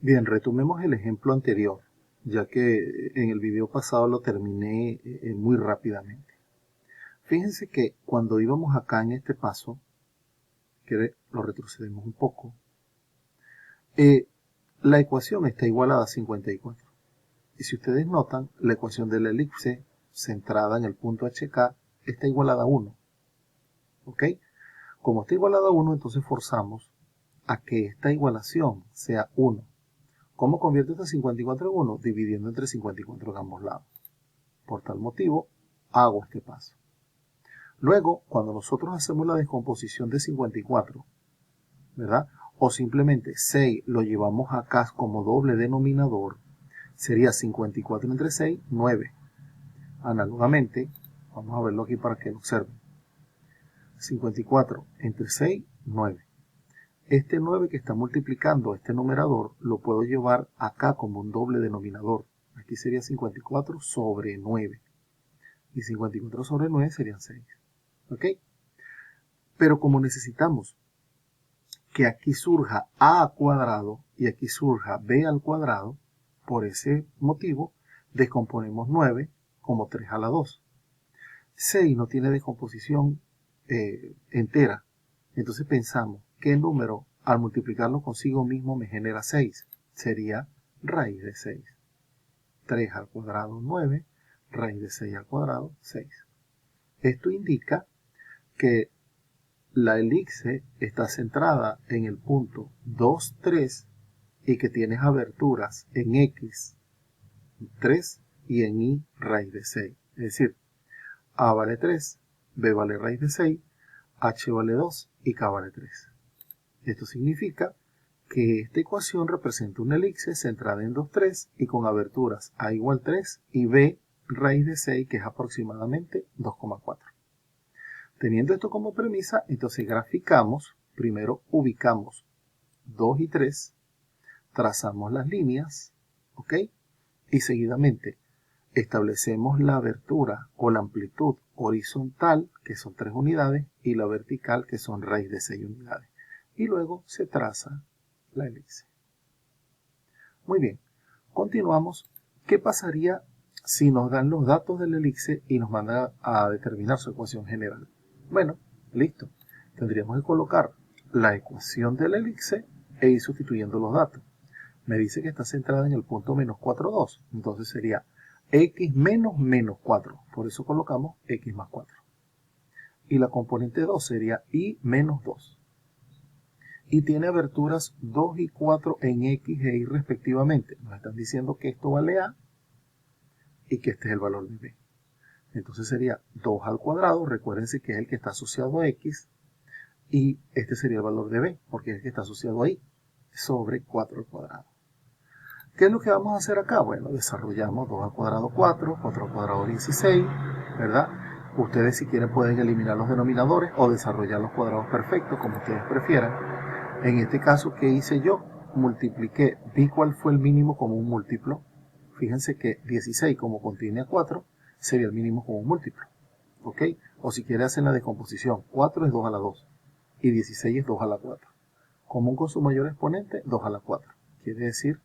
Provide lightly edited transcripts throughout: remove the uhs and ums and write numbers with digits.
Bien, retomemos el ejemplo anterior, ya que en el video pasado lo terminé muy rápidamente. Fíjense que cuando íbamos acá en este paso, que lo retrocedemos un poco, la ecuación está igualada a 54. Y si ustedes notan, la ecuación de la elipse centrada en el punto HK está igualada a 1. ¿Ok? Como está igualada a 1, entonces forzamos a que esta igualación sea 1. ¿Cómo convierto este 54 en 1? Dividiendo entre 54 en ambos lados. Por tal motivo, hago este paso. Luego, cuando nosotros hacemos la descomposición de 54, ¿verdad? O simplemente 6 lo llevamos acá como doble denominador, sería 54 entre 6, 9. Análogamente, vamos a verlo aquí para que lo observen. 54 entre 6, 9. Este 9 que está multiplicando este numerador lo puedo llevar acá como un doble denominador. Aquí sería 54 sobre 9. Y 54 sobre 9 serían 6. ¿Ok? Pero como necesitamos que aquí surja a cuadrado y aquí surja b al cuadrado, por ese motivo descomponemos 9 como 3 a la 2. 6 no tiene descomposición entera. Entonces pensamos, ¿qué número al multiplicarlo consigo mismo me genera 6? Sería raíz de 6. 3 al cuadrado 9, raíz de 6 al cuadrado 6. Esto indica que la elipse está centrada en el punto 2, 3 y que tienes aberturas en X 3 y en Y raíz de 6. Es decir, A vale 3, B vale raíz de 6, H vale 2 y K vale 3. Esto significa que esta ecuación representa una elipse centrada en 2, 3 y con aberturas A igual 3 y B raíz de 6 que es aproximadamente 2,4. Teniendo esto como premisa, entonces graficamos, primero ubicamos 2 y 3, trazamos las líneas, ¿ok? Y seguidamente establecemos la abertura o la amplitud horizontal, que son 3 unidades, y la vertical, que son raíz de 6 unidades. Y luego se traza la elipse. Muy bien, continuamos. ¿Qué pasaría si nos dan los datos de la elipse y nos mandan a determinar su ecuación general? Bueno, listo. Tendríamos que colocar la ecuación de la elipse e ir sustituyendo los datos. Me dice que está centrada en el punto menos 4, 2. Entonces sería x menos menos 4. Por eso colocamos x más 4. Y la componente 2 sería y menos 2. Y tiene aberturas 2 y 4 en x e y respectivamente. Nos están diciendo que esto vale a y que este es el valor de b. Entonces sería 2 al cuadrado, recuérdense que es el que está asociado a x, y este sería el valor de b, porque es el que está asociado a y, sobre 4 al cuadrado. ¿Qué es lo que vamos a hacer acá? Bueno, desarrollamos 2 al cuadrado 4, 4 al cuadrado 16, ¿verdad? Ustedes si quieren pueden eliminar los denominadores o desarrollar los cuadrados perfectos, como ustedes prefieran. En este caso, ¿qué hice yo? Multipliqué, vi cuál fue el mínimo común múltiplo. Fíjense que 16, como contiene a 4, sería el mínimo común múltiplo. ¿Ok? O si quieren hacer la descomposición, 4 es 2 a la 2 y 16 es 2 a la 4. Común con su mayor exponente, 2 a la 4. Quiere decir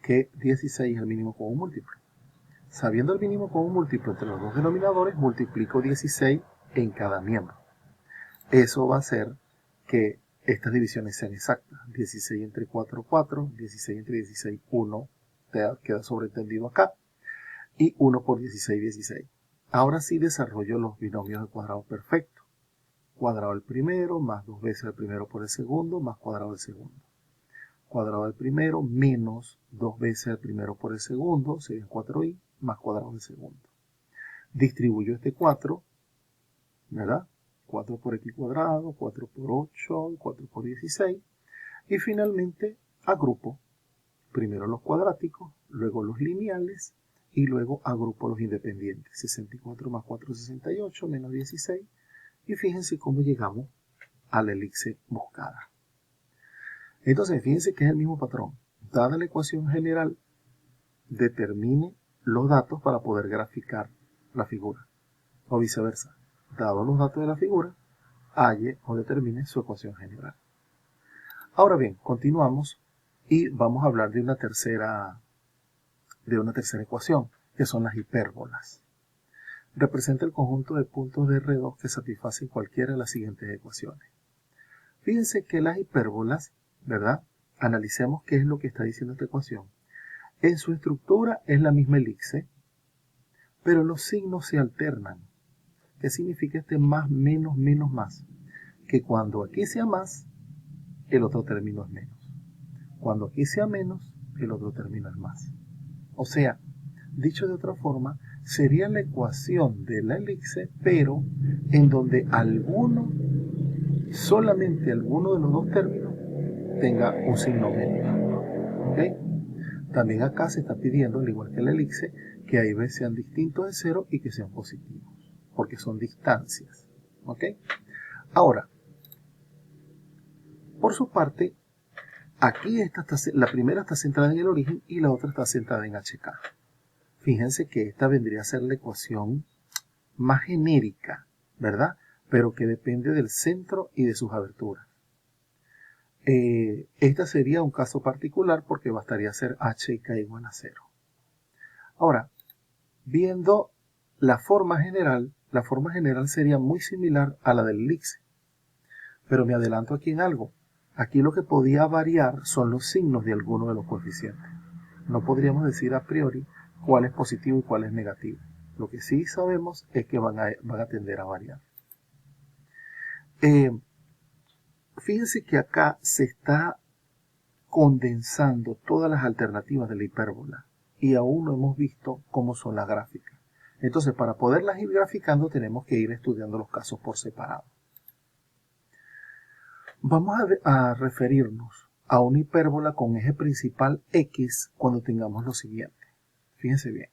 que 16 es el mínimo común múltiplo. Sabiendo el mínimo común múltiplo entre los dos denominadores, multiplico 16 en cada miembro. Eso va a hacer que estas divisiones sean exactas. 16 entre 4, 4. 16 entre 16, 1. Queda sobreentendido acá. Y 1 por 16, 16. Ahora sí desarrollo los binomios de cuadrado perfecto. Cuadrado del primero, más 2 veces el primero por el segundo, más cuadrado del segundo. Cuadrado del primero, menos 2 veces el primero por el segundo, sería 4i, más cuadrado del segundo. Distribuyo este 4, ¿verdad? 4 por x cuadrado, 4 por 8, 4 por 16. Y finalmente agrupo primero los cuadráticos, luego los lineales y luego agrupo los independientes. 64 más 4, 68, menos 16. Y fíjense cómo llegamos a la elipse buscada. Entonces, fíjense que es el mismo patrón. Dada la ecuación general, determine los datos para poder graficar la figura. O viceversa. Dado los datos de la figura, halle o determine su ecuación general. Ahora bien, continuamos Y vamos a hablar de una tercera ecuación, que son las hipérbolas. Representa el conjunto de puntos de R2 que satisfacen cualquiera de las siguientes ecuaciones. Fíjense que las hipérbolas, ¿verdad? Analicemos qué es lo que está diciendo esta ecuación. En su estructura es la misma elipse, pero los signos se alternan. ¿Qué significa este más, menos, menos, más? Que cuando aquí sea más, el otro término es menos. Cuando aquí sea menos, el otro término es más. O sea, dicho de otra forma, sería la ecuación de la elipse, pero en donde solamente alguno de los dos términos tenga un signo menos. ¿Okay? También acá se está pidiendo, al igual que la elipse, que A y B sean distintos de 0 y que sean positivos, porque son distancias. ¿Ok? Ahora, por su parte, aquí la primera está centrada en el origen y la otra está centrada en HK. Fíjense que esta vendría a ser la ecuación más genérica, ¿verdad? Pero que depende del centro y de sus aberturas. Esta sería un caso particular porque bastaría hacer h y k igual a 0. Ahora, viendo la forma general sería muy similar a la del elipse. Pero me adelanto aquí en algo. Aquí lo que podía variar son los signos de alguno de los coeficientes. No podríamos decir a priori cuál es positivo y cuál es negativo. Lo que sí sabemos es que van a tender a variar. Fíjense que acá se está condensando todas las alternativas de la hipérbola y aún no hemos visto cómo son las gráficas. Entonces, para poderlas ir graficando tenemos que ir estudiando los casos por separado. Vamos a referirnos a una hipérbola con eje principal X cuando tengamos lo siguiente. Fíjense bien.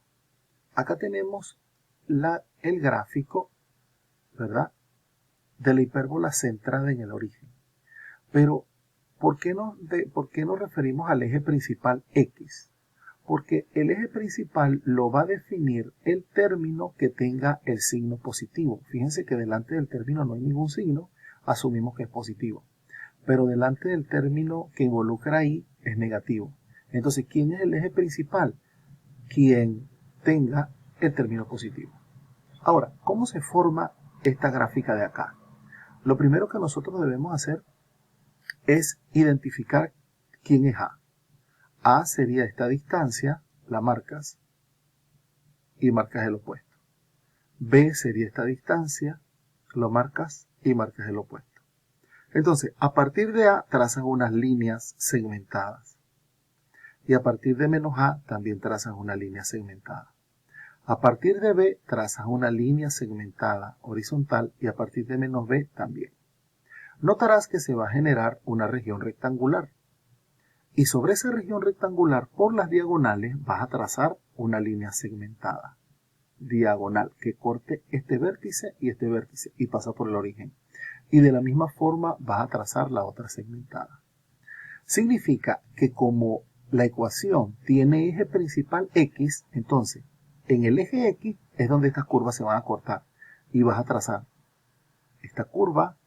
Acá tenemos el gráfico, ¿verdad?, de la hipérbola centrada en el origen. Pero, ¿por qué nos referimos al eje principal X? Porque el eje principal lo va a definir el término que tenga el signo positivo. Fíjense que delante del término no hay ningún signo, asumimos que es positivo. Pero delante del término que involucra I es negativo. Entonces, ¿quién es el eje principal? Quien tenga el término positivo. Ahora, ¿cómo se forma esta gráfica de acá? Lo primero que nosotros debemos hacer es identificar quién es A. A sería esta distancia, la marcas y marcas el opuesto. B sería esta distancia, lo marcas y marcas el opuesto. Entonces, a partir de A trazas unas líneas segmentadas. Y a partir de menos A también trazas una línea segmentada. A partir de B trazas una línea segmentada horizontal y a partir de menos B también. Notarás que se va a generar una región rectangular. Y sobre esa región rectangular, por las diagonales, vas a trazar una línea segmentada. Diagonal, que corte este vértice y pasa por el origen. Y de la misma forma vas a trazar la otra segmentada. Significa que como la ecuación tiene eje principal X, entonces en el eje X es donde estas curvas se van a cortar. Y vas a trazar esta curva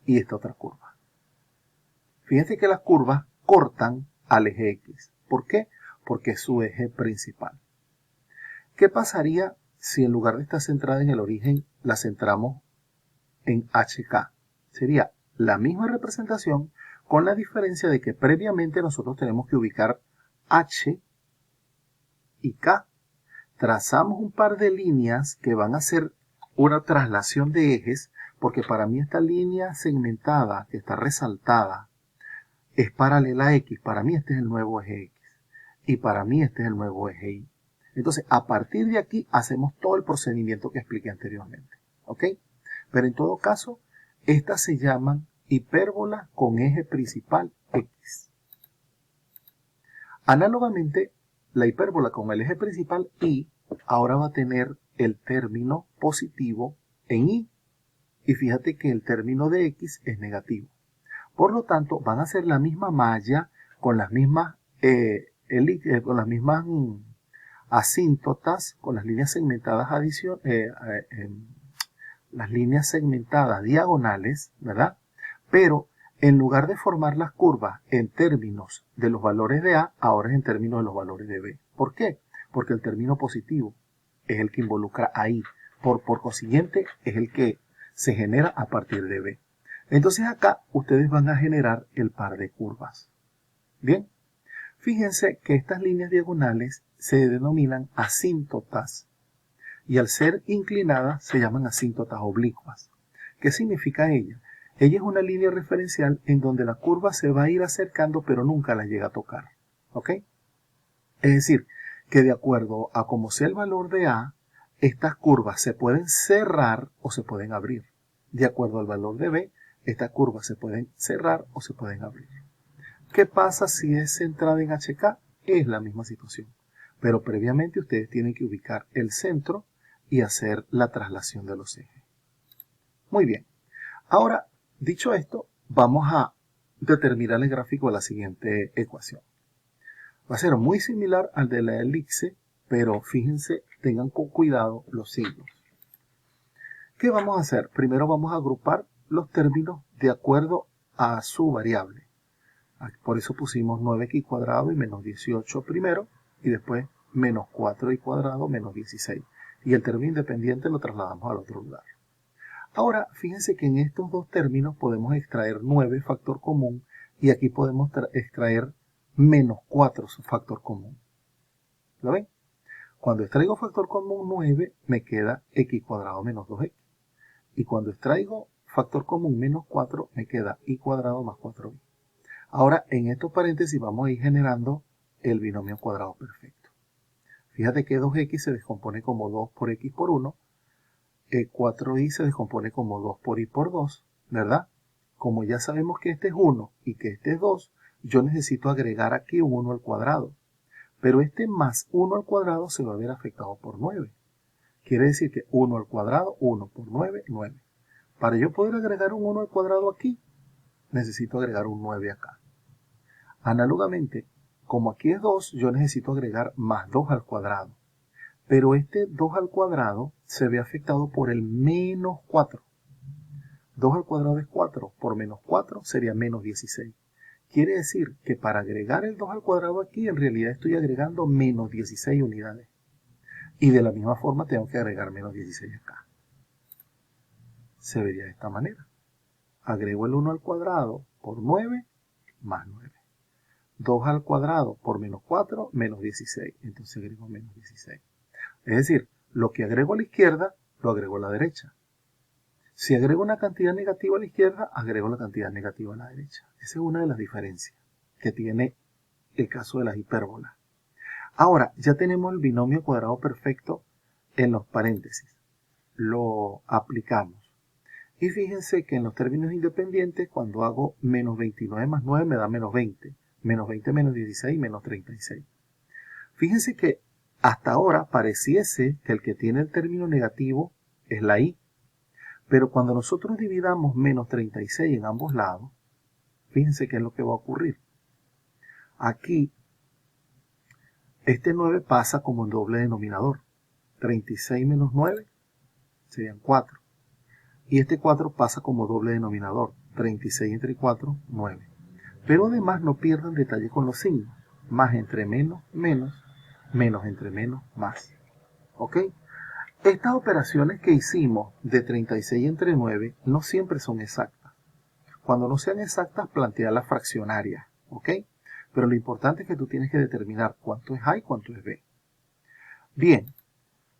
y esta otra curva. Fíjense que las curvas cortan al eje X. ¿Por qué? Porque es su eje principal. ¿Qué pasaría si en lugar de estar centrada en el origen, la centramos en HK? Sería la misma representación con la diferencia de que previamente nosotros tenemos que ubicar H y K. Trazamos un par de líneas que van a hacer una traslación de ejes, porque para mí esta línea segmentada que está resaltada es paralela a X. Para mí este es el nuevo eje X. Y para mí este es el nuevo eje Y. Entonces, a partir de aquí hacemos todo el procedimiento que expliqué anteriormente. ¿Ok? Pero en todo caso, estas se llaman hipérbolas con eje principal X. Análogamente, la hipérbola con el eje principal Y ahora va a tener el término positivo en Y. Y fíjate que el término de X es negativo. Por lo tanto, van a ser la misma malla con las mismas, asíntotas, con las líneas segmentadas las líneas segmentadas diagonales, ¿verdad? Pero En lugar de formar las curvas en términos de los valores de A, ahora es en términos de los valores de B. ¿Por qué? Porque el término positivo es el que involucra a I. Por consiguiente, es el que se genera a partir de B. Entonces acá ustedes van a generar el par de curvas. Bien, fíjense que estas líneas diagonales se denominan asíntotas y al ser inclinadas se llaman asíntotas oblicuas. ¿Qué significa ella? Ella es una línea referencial en donde la curva se va a ir acercando pero nunca la llega a tocar. ¿Ok? Es decir, que de acuerdo a cómo sea el valor de A, estas curvas se pueden cerrar o se pueden abrir. De acuerdo al valor de B, estas curvas se pueden cerrar o se pueden abrir. ¿Qué pasa si es centrada en HK? Es la misma situación. Pero previamente ustedes tienen que ubicar el centro y hacer la traslación de los ejes. Muy bien. Ahora, dicho esto, vamos a determinar el gráfico de la siguiente ecuación. Va a ser muy similar al de la elipse, pero fíjense, tengan con cuidado los signos. ¿Qué vamos a hacer? Primero vamos a agrupar los términos de acuerdo a su variable. Por eso pusimos 9x cuadrado y menos 18 primero, y después menos 4y cuadrado menos 16. Y el término independiente lo trasladamos al otro lugar. Ahora, fíjense que en estos dos términos podemos extraer 9 factor común, y aquí podemos extraer menos 4 factor común. ¿Lo ven? Cuando extraigo factor común 9, me queda x cuadrado menos 2x. Y cuando extraigo factor común menos 4, me queda y cuadrado más 4y. Ahora, en estos paréntesis vamos a ir generando el binomio cuadrado perfecto. Fíjate que 2x se descompone como 2 por x por 1. 4y se descompone como 2 por y por 2, ¿verdad? Como ya sabemos que este es 1 y que este es 2, yo necesito agregar aquí un 1 al cuadrado. Pero este más 1 al cuadrado se va a ver afectado por 9. Quiere decir que 1 al cuadrado, 1 por 9, 9. Para yo poder agregar un 1 al cuadrado aquí, necesito agregar un 9 acá. Análogamente, como aquí es 2, yo necesito agregar más 2 al cuadrado. Pero este 2 al cuadrado se ve afectado por el menos 4. 2 al cuadrado es 4, por menos 4 sería menos 16. Quiere decir que para agregar el 2 al cuadrado aquí, en realidad estoy agregando menos 16 unidades. Y de la misma forma tengo que agregar menos 16 acá. Se vería de esta manera. Agrego el 1 al cuadrado por 9, más 9. 2 al cuadrado por menos 4, menos 16. Entonces agrego menos 16. Es decir, lo que agrego a la izquierda, lo agrego a la derecha. Si agrego una cantidad negativa a la izquierda, agrego la cantidad negativa a la derecha. Esa es una de las diferencias que tiene el caso de las hipérbolas. Ahora, ya tenemos el binomio cuadrado perfecto en los paréntesis. Lo aplicamos. Y fíjense que en los términos independientes, cuando hago menos 29 más 9 me da menos 20. Menos 20 menos 16, menos 36. Fíjense que hasta ahora pareciese que el que tiene el término negativo es la y. Pero cuando nosotros dividamos menos 36 en ambos lados, fíjense qué es lo que va a ocurrir. Aquí, este 9 pasa como un doble denominador. 36 menos 9 serían 4. Y este 4 pasa como doble denominador. 36 entre 4, 9. Pero además no pierdan detalle con los signos. Más entre menos, menos. Menos entre menos, más. ¿Ok? Estas operaciones que hicimos de 36 entre 9 no siempre son exactas. Cuando no sean exactas, plantea las fraccionarias. ¿Ok? Pero lo importante es que tú tienes que determinar cuánto es A y cuánto es B. Bien,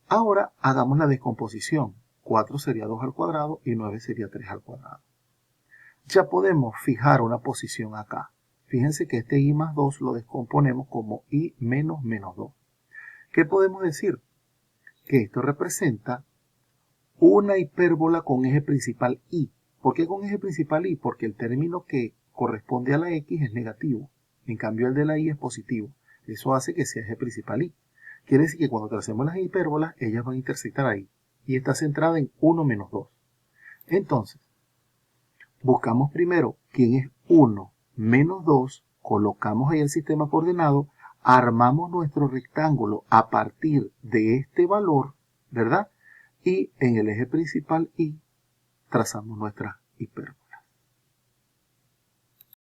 ahora hagamos la descomposición. 4 sería 2 al cuadrado y 9 sería 3 al cuadrado. Ya podemos fijar una posición acá. Fíjense que este i más 2 lo descomponemos como i menos menos 2. ¿Qué podemos decir? Que esto representa una hipérbola con eje principal i. ¿Por qué con eje principal i? Porque el término que corresponde a la x es negativo. En cambio el de la y es positivo. Eso hace que sea eje principal i. Quiere decir que cuando tracemos las hipérbolas, ellas van a intersectar ahí. Y está centrada en 1 menos 2. Entonces, buscamos primero quién es 1 menos 2, colocamos ahí el sistema coordenado, armamos nuestro rectángulo a partir de este valor, ¿verdad? Y en el eje principal y trazamos nuestra hipérbola.